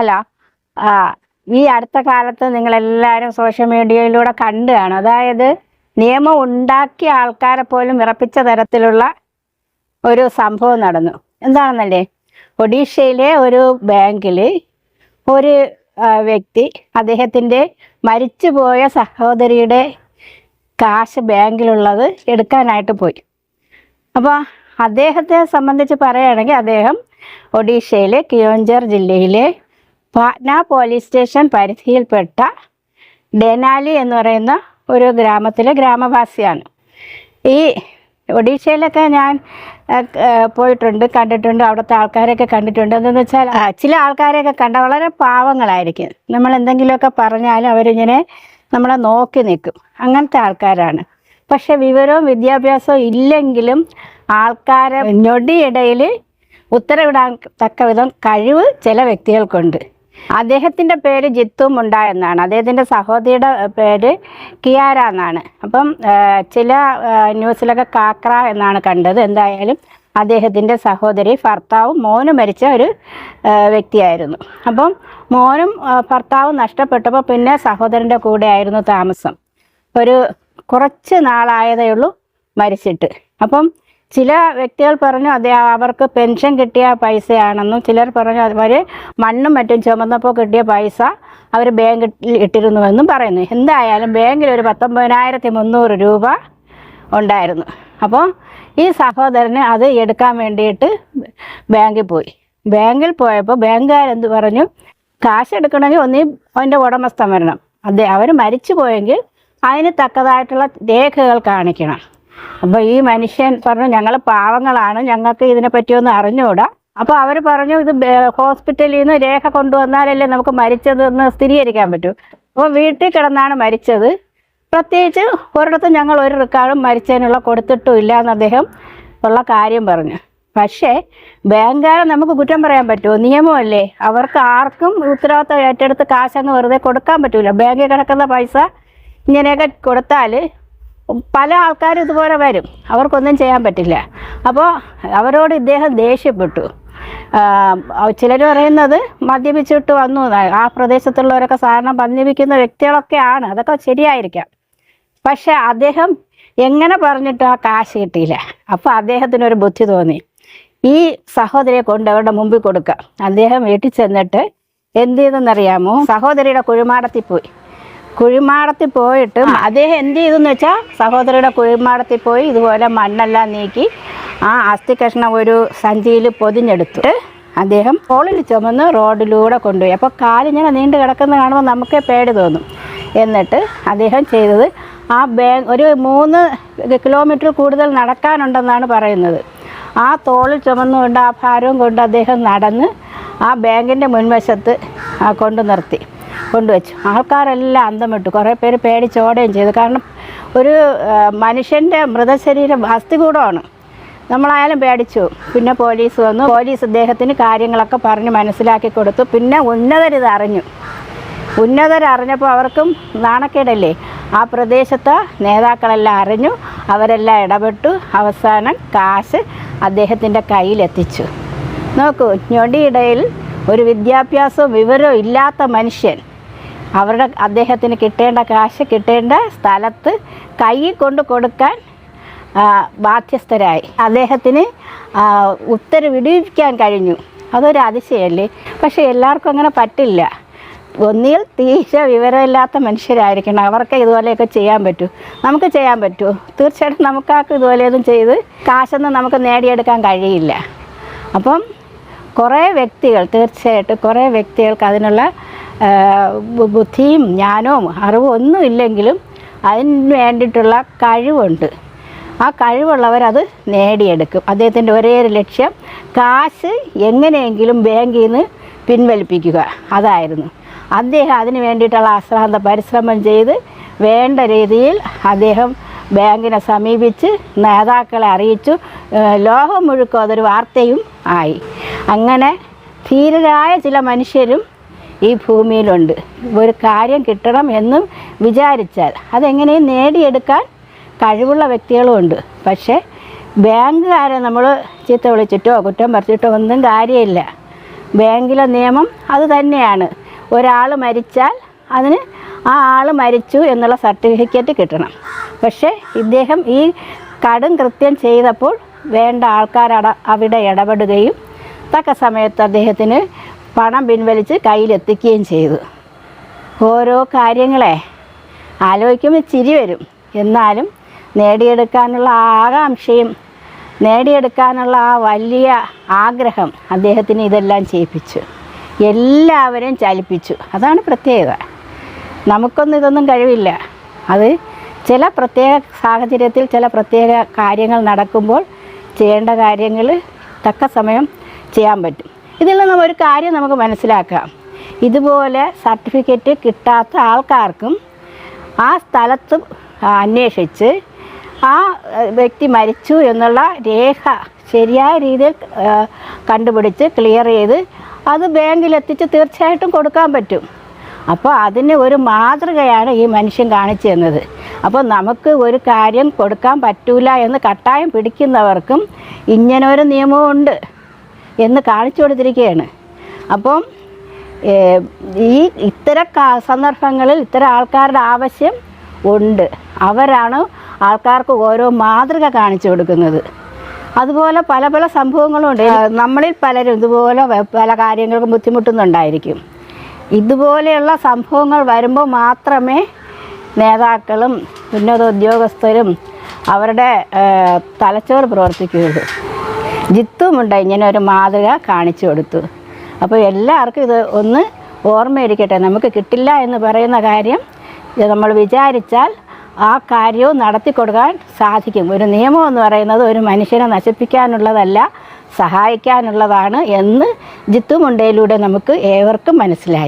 Hello. ആ ഈ അടുത്ത കാലത്ത് നിങ്ങളെല്ലാവരും സോഷ്യൽ മീഡിയയിലൂടെ കണ്ടു കാണും. അതായത് നിയമം ഉണ്ടാക്കിയ ആൾക്കാരെ പോലും വിറപ്പിച്ച തരത്തിലുള്ള ഒരു സംഭവം നടന്നു. എന്താണെന്നല്ലേ, ഒഡീഷയിലെ ഒരു ബാങ്കിൽ ഒരു വ്യക്തി അദ്ദേഹത്തിൻ്റെ മരിച്ചുപോയ സഹോദരിയുടെ കാശ് ബാങ്കിലുള്ളത് എടുക്കാനായിട്ട് പോയി. അപ്പോൾ അദ്ദേഹത്തെ സംബന്ധിച്ച് പറയുകയാണെങ്കിൽ അദ്ദേഹം ഒഡീഷയിലെ കിയോഞ്ചർ ജില്ലയിലെ പാറ്റ്ന പോലീസ് സ്റ്റേഷൻ പരിധിയിൽപ്പെട്ട ഡെനാലി എന്ന് പറയുന്ന ഒരു ഗ്രാമത്തിലെ ഗ്രാമവാസിയാണ്. ഈ ഒഡീഷയിലൊക്കെ ഞാൻ പോയിട്ടുണ്ട്, കണ്ടിട്ടുണ്ട്, അവിടുത്തെ ആൾക്കാരെയൊക്കെ കണ്ടിട്ടുണ്ട്. എന്തെന്ന് വെച്ചാൽ ചില ആൾക്കാരെയൊക്കെ കണ്ട വളരെ പാവങ്ങളായിരിക്കും. നമ്മൾ എന്തെങ്കിലുമൊക്കെ പറഞ്ഞാലും അവരിങ്ങനെ നമ്മളെ നോക്കി നിൽക്കും. അങ്ങനത്തെ ആൾക്കാരാണ്. പക്ഷെ വിവരവും വിദ്യാഭ്യാസവും ഇല്ലെങ്കിലും ആൾക്കാരെ ഞൊടിയിടയിൽ ഉത്തരവിടാൻ തക്ക വിധം കഴിവ് ചില വ്യക്തികൾക്കുണ്ട്. അദ്ദേഹത്തിൻ്റെ പേര് ജിത്തു മുണ്ട എന്നാണ്. അദ്ദേഹത്തിൻ്റെ സഹോദരിയുടെ പേര് കിയാര എന്നാണ്. അപ്പം ചില ന്യൂസിലൊക്കെ കാക്ര എന്നാണ് കണ്ടത്. എന്തായാലും അദ്ദേഹത്തിൻ്റെ സഹോദരി, ഭർത്താവും മോനും മരിച്ച ഒരു വ്യക്തിയായിരുന്നു. അപ്പം മോനും ഭർത്താവും നഷ്ടപ്പെട്ടപ്പോൾ പിന്നെ സഹോദരൻ്റെ കൂടെ ആയിരുന്നു താമസം. ഒരു കുറച്ച് നാളായതേ ഉള്ളൂ മരിച്ചിട്ട്. അപ്പം ചില വ്യക്തികൾ പറഞ്ഞു അവർക്ക് പെൻഷൻ കിട്ടിയ പൈസയാണെന്നും, ചിലർ പറഞ്ഞു അവർ മണ്ണും മറ്റും ചുമന്നപ്പോൾ കിട്ടിയ പൈസ അവർ ബാങ്കിൽ ഇട്ടിരുന്നുവെന്നും പറയുന്നു. എന്തായാലും ബാങ്കിൽ ഒരു 19,300 രൂപ ഉണ്ടായിരുന്നു. അപ്പോൾ ഈ സഹോദരന് അത് എടുക്കാൻ വേണ്ടിയിട്ട് ബാങ്കിൽ പോയി. ബാങ്കിൽ പോയപ്പോൾ ബാങ്കുകാരെന്ത് പറഞ്ഞു, കാശ് എടുക്കണമെങ്കിൽ ഒന്നീ അതിൻ്റെ ഉടമസ്ഥൻ വരണം. അവർ മരിച്ചു പോയെങ്കിൽ അതിന് തക്കതായിട്ടുള്ള രേഖകൾ കാണിക്കണം. അപ്പോൾ ഈ മനുഷ്യൻ പറഞ്ഞു, ഞങ്ങൾ പാവങ്ങളാണ്, ഞങ്ങൾക്ക് ഇതിനെപ്പറ്റിയൊന്നും അറിഞ്ഞുകൂടാ. അപ്പോൾ അവർ പറഞ്ഞു, ഇത് ഹോസ്പിറ്റലിൽ നിന്ന് രേഖ കൊണ്ടുവന്നാലല്ലേ നമുക്ക് മരിച്ചതെന്ന് സ്ഥിരീകരിക്കാൻ പറ്റൂ. അപ്പോൾ വീട്ടിൽ കിടന്നാണ് മരിച്ചത്, പ്രത്യേകിച്ച് ഒരിടത്തും ഞങ്ങൾ ഒരു റെക്കോർഡും മരിച്ചതിനുള്ള കൊടുത്തിട്ടും ഇല്ല എന്ന് അദ്ദേഹം ഉള്ള കാര്യം പറഞ്ഞു. പക്ഷേ ബാങ്കുകാരെ നമുക്ക് കുറ്റം പറയാൻ പറ്റുമോ? നിയമമല്ലേ. അവർക്ക് ആർക്കും ഉത്തരവാദിത്തം ഏറ്റെടുത്ത് കാശങ്ങ് വെറുതെ കൊടുക്കാൻ പറ്റില്ല. ബാങ്കിൽ കിടക്കുന്ന പൈസ ഇങ്ങനെയൊക്കെ കൊടുത്താൽ പല ആൾക്കാരും ഇതുപോലെ വരും, അവർക്കൊന്നും ചെയ്യാൻ പറ്റില്ല. അപ്പോൾ അവരോട് ഇദ്ദേഹം ദേഷ്യപ്പെട്ടു. ചിലർ പറയുന്നത് മദ്യപിച്ചിട്ട് വന്നു. ആ പ്രദേശത്തുള്ളവരൊക്കെ സാധാരണ മദ്യപിക്കുന്ന വ്യക്തികളൊക്കെയാണ്, അതൊക്കെ ശരിയായിരിക്കാം. പക്ഷെ അദ്ദേഹം എങ്ങനെ പറഞ്ഞിട്ട് ആ കാശ് കിട്ടിയില്ല. അപ്പോൾ അദ്ദേഹത്തിനൊരു ബുദ്ധി തോന്നി, ഈ സഹോദരിയെ കൊണ്ട് അവരുടെ മുമ്പിൽ കൊടുക്കുക. അദ്ദേഹം വീട്ടിൽ ചെന്നിട്ട് എന്ത് ചെയ്തെന്നറിയാമോ, സഹോദരിയുടെ കുഴിമാടത്തിൽ പോയി. കുഴിമാടത്തിൽ പോയിട്ട് അദ്ദേഹം എന്ത് ചെയ്തെന്ന് വെച്ചാൽ, സഹോദരിയുടെ കുഴിമാടത്തിൽ പോയി ഇതുപോലെ മണ്ണെല്ലാം നീക്കി ആ അസ്ഥി കഷ്ണം ഒരു സഞ്ചിയിൽ പൊതിഞ്ഞെടുത്തിട്ട് അദ്ദേഹം തോളിൽ ചുമന്ന് റോഡിലൂടെ കൊണ്ടുപോയി. അപ്പോൾ കാലിങ്ങനെ നീണ്ടു കിടക്കുന്ന കാണുമ്പോൾ നമുക്കേ പേടി തോന്നും. എന്നിട്ട് അദ്ദേഹം ചെയ്തത്, ആ ഒരു 3 കിലോമീറ്റർ കൂടുതൽ നടക്കാനുണ്ടെന്നാണ് പറയുന്നത്. ആ തോളിൽ ചുമന്നുകൊണ്ട് ആ ഭാരവും കൊണ്ട് അദ്ദേഹം നടന്ന് ആ ബാങ്കിൻ്റെ മുൻവശത്ത് കൊണ്ടുവച്ചു. ആൾക്കാരെല്ലാം അന്തം വിട്ടു. കുറേ പേര് പേടിച്ചോടുകയും ചെയ്തു. കാരണം ഒരു മനുഷ്യൻ്റെ മൃതശരീരം അസ്ഥികൂടമാണ്. നമ്മളായാലും പേടിച്ചു. പിന്നെ പോലീസ് വന്നു. പോലീസ് ഇദ്ദേഹത്തിന് കാര്യങ്ങളൊക്കെ പറഞ്ഞ് മനസ്സിലാക്കി കൊടുത്തു. പിന്നെ ഉന്നതരറിഞ്ഞപ്പോൾ അവർക്കും നാണക്കേടല്ലേ. ആ പ്രദേശത്തെ നേതാക്കളെല്ലാം അറിഞ്ഞു, അവരെല്ലാം ഇടപെട്ടു. അവസാനം കാശ് അദ്ദേഹത്തിൻ്റെ കയ്യിലെത്തിച്ചു. നോക്കൂ, ഞൊടിയിടയിൽ ഒരു വിദ്യാഭ്യാസവും വിവരവും ഇല്ലാത്ത മനുഷ്യൻ അദ്ദേഹത്തിന് കിട്ടേണ്ട കാശ് കിട്ടേണ്ട സ്ഥലത്ത് കയ്യിൽ കൊണ്ട് കൊടുക്കാൻ ബാധ്യസ്ഥരായി. അദ്ദേഹത്തിന് ഉത്തരവിടിക്കാൻ കഴിഞ്ഞു. അതൊരു അതിശയമല്ലേ. പക്ഷേ എല്ലാവർക്കും അങ്ങനെ പറ്റില്ല. ഒന്നിൽ തീരെ വിവരമില്ലാത്ത മനുഷ്യരായിരിക്കണം, അവർക്ക് ഇതുപോലെയൊക്കെ ചെയ്യാൻ പറ്റൂ. നമുക്ക് ചെയ്യാൻ പറ്റുമോ? തീർച്ചയായിട്ടും നമുക്കാർക്ക് ഇതുപോലെയൊന്നും ചെയ്ത് കാശൊന്നും നമുക്ക് നേടിയെടുക്കാൻ കഴിയില്ല. അപ്പം തീർച്ചയായിട്ടും കുറേ വ്യക്തികൾക്ക് അതിനുള്ള ബുദ്ധിയും ജ്ഞാനവും അറിവും ഒന്നും ഇല്ലെങ്കിലും അതിന് വേണ്ടിയിട്ടുള്ള കഴിവുണ്ട്. ആ കഴിവുള്ളവരത് നേടിയെടുക്കും. അദ്ദേഹത്തിൻ്റെ ഒരേ ഒരു ലക്ഷ്യം കാശ് എങ്ങനെയെങ്കിലും ബാങ്കിൽ നിന്ന് പിൻവലിപ്പിക്കുക, അതായിരുന്നു. അദ്ദേഹം അതിന് വേണ്ടിയിട്ടുള്ള അശ്രാന്ത പരിശ്രമം ചെയ്ത് വേണ്ട രീതിയിൽ അദ്ദേഹം ബാങ്കിനെ സമീപിച്ച് നേതാക്കളെ അറിയിച്ചു. ലോകം മുഴുക്കും അതൊരു വാർത്തയും ആയി. അങ്ങനെ ധീരരായ ചില മനുഷ്യരും ഈ ഭൂമിയിലുണ്ട്. ഒരു കാര്യം കിട്ടണം എന്നും വിചാരിച്ചാൽ അതെങ്ങനെയും നേടിയെടുക്കാൻ കഴിവുള്ള വ്യക്തികളുമുണ്ട്. പക്ഷേ ബാങ്കുകാരെ നമ്മൾ ചീത്ത വിളിച്ചിട്ടോ കുറ്റം പറിച്ചിട്ടോ ഒന്നും കാര്യമില്ല. ബാങ്കിലെ നിയമം അത് തന്നെയാണ്. ഒരാൾ മരിച്ചാൽ അതിന് ആ ആൾ മരിച്ചു എന്നുള്ള സർട്ടിഫിക്കറ്റ് കിട്ടണം. പക്ഷേ ഇദ്ദേഹം ഈ കടും കൃത്യം ചെയ്തപ്പോൾ വേണ്ട ആൾക്കാർ അവിടെ ഇടപെടുകയും തക്ക സമയത്ത് അദ്ദേഹത്തിന് പണം പിൻവലിച്ച് കയ്യിലെത്തിക്കുകയും ചെയ്തു. ഓരോ കാര്യങ്ങളെ ആലോചിക്കുമ്പോൾ ചിരി വരും. എന്നാലും നേടിയെടുക്കാനുള്ള ആകാംക്ഷയും നേടിയെടുക്കാനുള്ള ആ വലിയ ആഗ്രഹം അദ്ദേഹത്തിന് ഇതെല്ലാം ചെയ്യിപ്പിച്ചു. എല്ലാവരെയും ചലിപ്പിച്ചു. അതാണ് പ്രത്യേകത. നമുക്കൊന്നും ഇതൊന്നും കഴിവില്ല. അത് ചില പ്രത്യേക സാഹചര്യത്തിൽ ചില പ്രത്യേക കാര്യങ്ങൾ നടക്കുമ്പോൾ ചെയ്യേണ്ട കാര്യങ്ങൾ തക്ക സമയം ചെയ്യാൻ പറ്റും. ഇതിൽ നിന്ന് ഒരു കാര്യം നമുക്ക് മനസ്സിലാക്കാം. ഇതുപോലെ സർട്ടിഫിക്കറ്റ് കിട്ടാത്ത ആൾക്കാർക്കും ആ സ്ഥലത്ത് അന്വേഷിച്ച് ആ വ്യക്തി മരിച്ചു എന്നുള്ള രേഖ ശരിയായ രീതിയിൽ കണ്ടുപിടിച്ച് ക്ലിയർ ചെയ്ത് അത് ബാങ്കിലെത്തിച്ച് തീർച്ചയായിട്ടും കൊടുക്കാൻ പറ്റും. അപ്പോൾ അതിന് ഒരു മാതൃകയാണ് ഈ മനുഷ്യൻ കാണിച്ചു തന്നത്. അപ്പോൾ നമുക്ക് ഒരു കാര്യം കൊടുക്കാൻ പറ്റൂല എന്ന് കട്ടായം പിടിക്കുന്നവർക്കും ഇങ്ങനൊരു നിയമമുണ്ട് എന്ന് കാണിച്ചു കൊടുത്തിരിക്കുകയാണ്. അപ്പം ഇത്തരം സന്ദർഭങ്ങളിൽ ഇത്തരം ആൾക്കാരുടെ ആവശ്യം ഉണ്ട്. അവരാണ് ആൾക്കാർക്ക് ഓരോ മാതൃക കാണിച്ചു കൊടുക്കുന്നത്. അതുപോലെ പല പല സംഭവങ്ങളുണ്ട്. നമ്മളിൽ പലരും ഇതുപോലെ പല കാര്യങ്ങൾക്കും ബുദ്ധിമുട്ടുന്നുണ്ടായിരിക്കും. ഇതുപോലെയുള്ള സംഭവങ്ങൾ വരുമ്പോൾ മാത്രമേ നേതാക്കളും ഉന്നത ഉദ്യോഗസ്ഥരും അവരുടെ തലച്ചോറ് പ്രവർത്തിക്കുകയുള്ളൂ. ജിത്തുമുണ്ട് ഇങ്ങനെ ഒരു മാതൃക കാണിച്ചു കൊടുത്തു. അപ്പോൾ എല്ലാവർക്കും ഇത് ഒന്ന് ഓർമ്മയിരിക്കട്ടെ. നമുക്ക് കിട്ടില്ല എന്ന് പറയുന്ന കാര്യം നമ്മൾ വിചാരിച്ചാൽ ആ കാര്യവും നടത്തി കൊടുക്കാൻ സാധിക്കും. ഒരു നിയമം എന്ന് പറയുന്നത് ഒരു മനുഷ്യനെ നശിപ്പിക്കാനുള്ളതല്ല, സഹായിക്കാനുള്ളതാണ് എന്ന് ജിത്തു മുണ്ടയിലൂടെ നമുക്ക് ഏവർക്കും മനസ്സിലായി.